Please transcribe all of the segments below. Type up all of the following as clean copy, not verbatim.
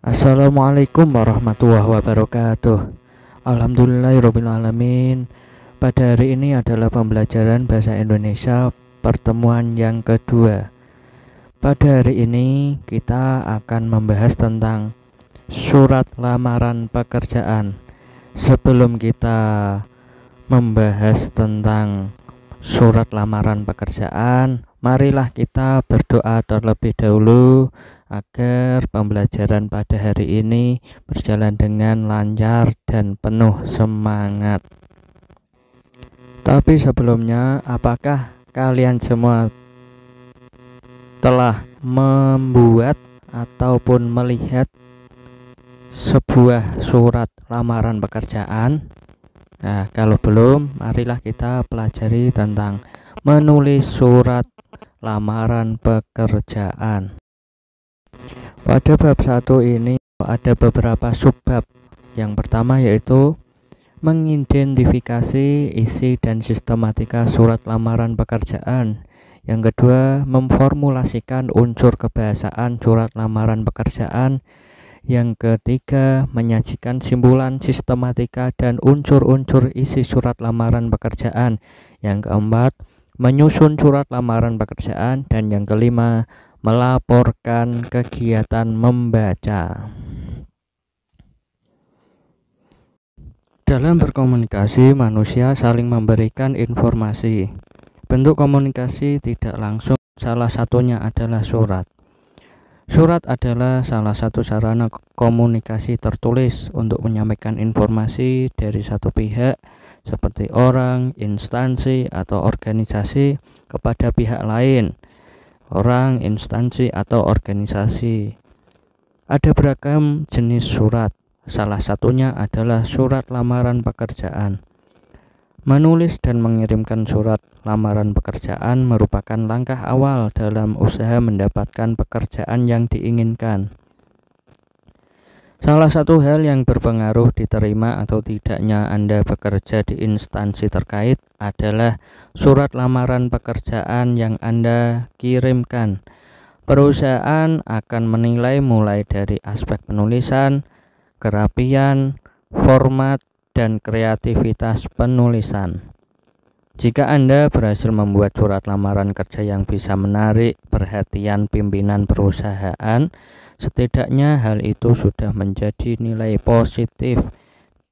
Assalamualaikum warahmatullahi wabarakatuh. Alhamdulillahirrabbilalamin. Pada hari ini adalah pembelajaran bahasa Indonesia pertemuan yang kedua. Pada hari ini kita akan membahas tentang surat lamaran pekerjaan. Sebelum kita membahas tentang surat lamaran pekerjaan, marilah kita berdoa terlebih dahulu agar pembelajaran pada hari ini berjalan dengan lancar dan penuh semangat. Tapi sebelumnya, apakah kalian semua telah membuat ataupun melihat sebuah surat lamaran pekerjaan? Nah, kalau belum, marilah kita pelajari tentang menulis surat lamaran pekerjaan. Pada bab 1 ini ada beberapa subbab. Yang pertama yaitu mengidentifikasi isi dan sistematika surat lamaran pekerjaan. Yang kedua, memformulasikan unsur kebahasaan surat lamaran pekerjaan. Yang ketiga, menyajikan simpulan sistematika dan unsur-unsur isi surat lamaran pekerjaan. Yang keempat, menyusun surat lamaran pekerjaan. Dan yang kelima, melaporkan kegiatan membaca. Dalam berkomunikasi, manusia saling memberikan informasi. Bentuk komunikasi tidak langsung, salah satunya adalah surat. Surat adalah salah satu sarana komunikasi tertulis untuk menyampaikan informasi dari satu pihak seperti orang, instansi, atau organisasi kepada pihak lain. Orang, instansi, atau organisasi. Ada beragam jenis surat. Salah satunya adalah surat lamaran pekerjaan. Menulis dan mengirimkan surat lamaran pekerjaan merupakan langkah awal dalam usaha mendapatkan pekerjaan yang diinginkan. Salah satu hal yang berpengaruh diterima atau tidaknya Anda bekerja di instansi terkait adalah surat lamaran pekerjaan yang Anda kirimkan. Perusahaan akan menilai mulai dari aspek penulisan, kerapian, format, dan kreativitas penulisan. Jika Anda berhasil membuat surat lamaran kerja yang bisa menarik perhatian pimpinan perusahaan, setidaknya hal itu sudah menjadi nilai positif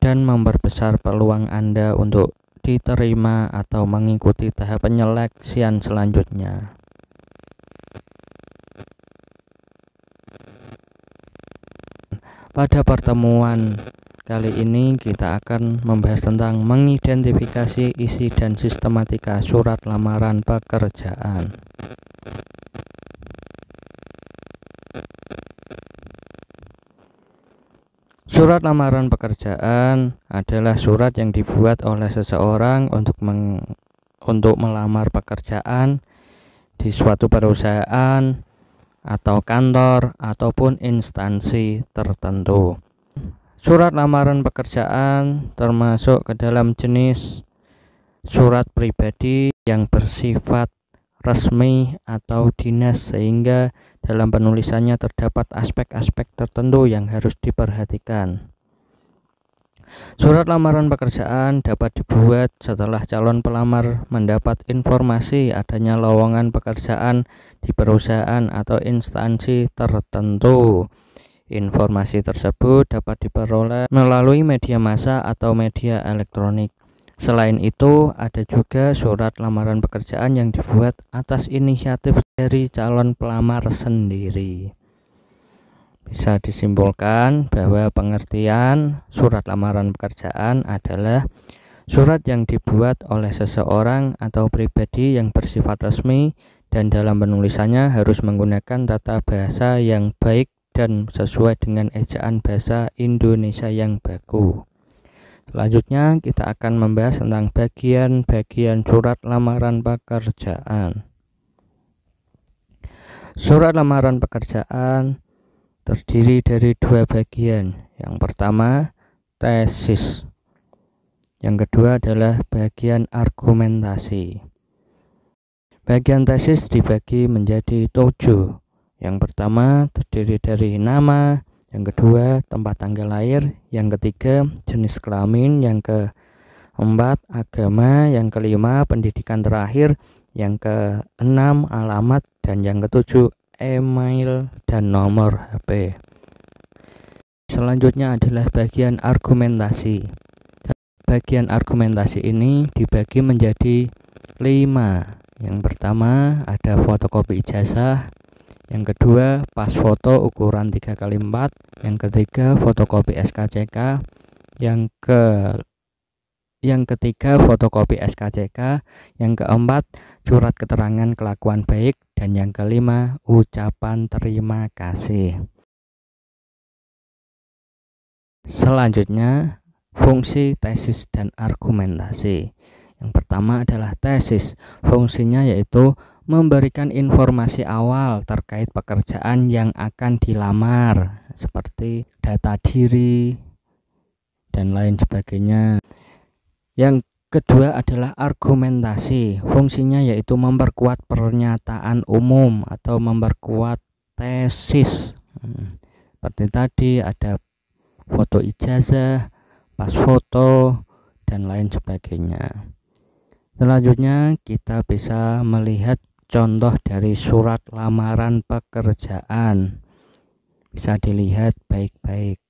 dan memperbesar peluang Anda untuk diterima atau mengikuti tahap penyeleksian selanjutnya. Pada pertemuan kali ini kita akan membahas tentang mengidentifikasi isi dan sistematika surat lamaran pekerjaan. Surat lamaran pekerjaan adalah surat yang dibuat oleh seseorang untuk melamar pekerjaan di suatu perusahaan atau kantor ataupun instansi tertentu. Surat lamaran pekerjaan termasuk ke dalam jenis surat pribadi yang bersifat resmi atau dinas, sehingga dalam penulisannya terdapat aspek-aspek tertentu yang harus diperhatikan. Surat lamaran pekerjaan dapat dibuat setelah calon pelamar mendapat informasi adanya lowongan pekerjaan di perusahaan atau instansi tertentu. Informasi tersebut dapat diperoleh melalui media massa atau media elektronik. Selain itu, ada juga surat lamaran pekerjaan yang dibuat atas inisiatif dari calon pelamar sendiri. Bisa disimpulkan bahwa pengertian surat lamaran pekerjaan adalah surat yang dibuat oleh seseorang atau pribadi yang bersifat resmi dan dalam penulisannya harus menggunakan tata bahasa yang baik dan sesuai dengan ejaan bahasa Indonesia yang baku. Selanjutnya kita akan membahas tentang bagian-bagian surat lamaran pekerjaan. Surat lamaran pekerjaan terdiri dari dua bagian. Yang pertama, tesis. Yang kedua adalah bagian argumentasi. Bagian tesis dibagi menjadi 7. Yang pertama terdiri dari nama, yang kedua tempat tanggal lahir, yang ketiga jenis kelamin, yang keempat agama, yang kelima pendidikan terakhir, yang keenam alamat, dan yang ketujuh email dan nomor HP. Selanjutnya adalah bagian argumentasi. Bagian argumentasi ini dibagi menjadi 5. Yang pertama ada fotokopi ijazah, yang kedua pas foto ukuran 3x4, yang ketiga fotokopi SKCK, yang ketiga fotokopi SKCK, yang keempat surat keterangan kelakuan baik, dan yang kelima ucapan terima kasih. Selanjutnya fungsi tesis dan argumentasi. Yang pertama adalah tesis. Fungsinya yaitu memberikan informasi awal terkait pekerjaan yang akan dilamar, seperti data diri dan lain sebagainya. Yang kedua adalah argumentasi. Fungsinya yaitu memperkuat pernyataan umum atau memperkuat tesis. Seperti tadi ada foto ijazah, pas foto, dan lain sebagainya. Selanjutnya kita bisa melihat contoh dari surat lamaran pekerjaan. Bisa dilihat baik-baik.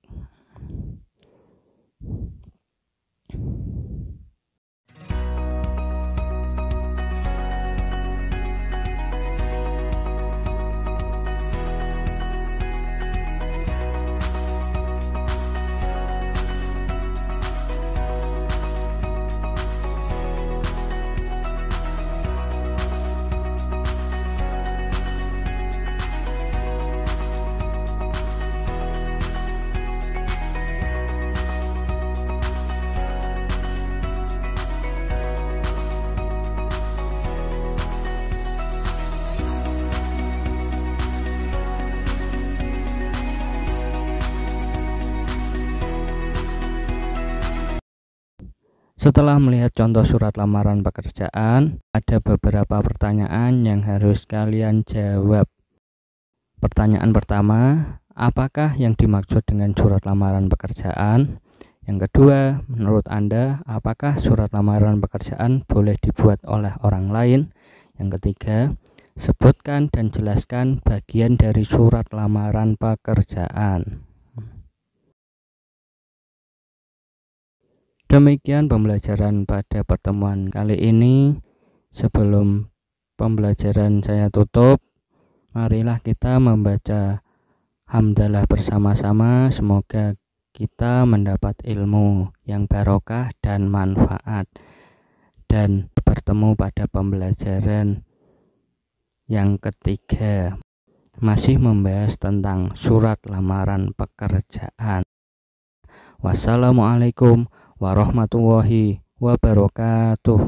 Setelah melihat contoh surat lamaran pekerjaan, ada beberapa pertanyaan yang harus kalian jawab. Pertanyaan pertama, apakah yang dimaksud dengan surat lamaran pekerjaan? Yang kedua, menurut Anda, apakah surat lamaran pekerjaan boleh dibuat oleh orang lain? Yang ketiga, sebutkan dan jelaskan bagian dari surat lamaran pekerjaan. Demikian pembelajaran pada pertemuan kali ini. Sebelum pembelajaran saya tutup, marilah kita membaca hamdalah bersama-sama. Semoga kita mendapat ilmu yang barokah dan manfaat, dan bertemu pada pembelajaran yang ketiga, masih membahas tentang surat lamaran pekerjaan. Wassalamualaikum warahmatullahi wabarakatuh.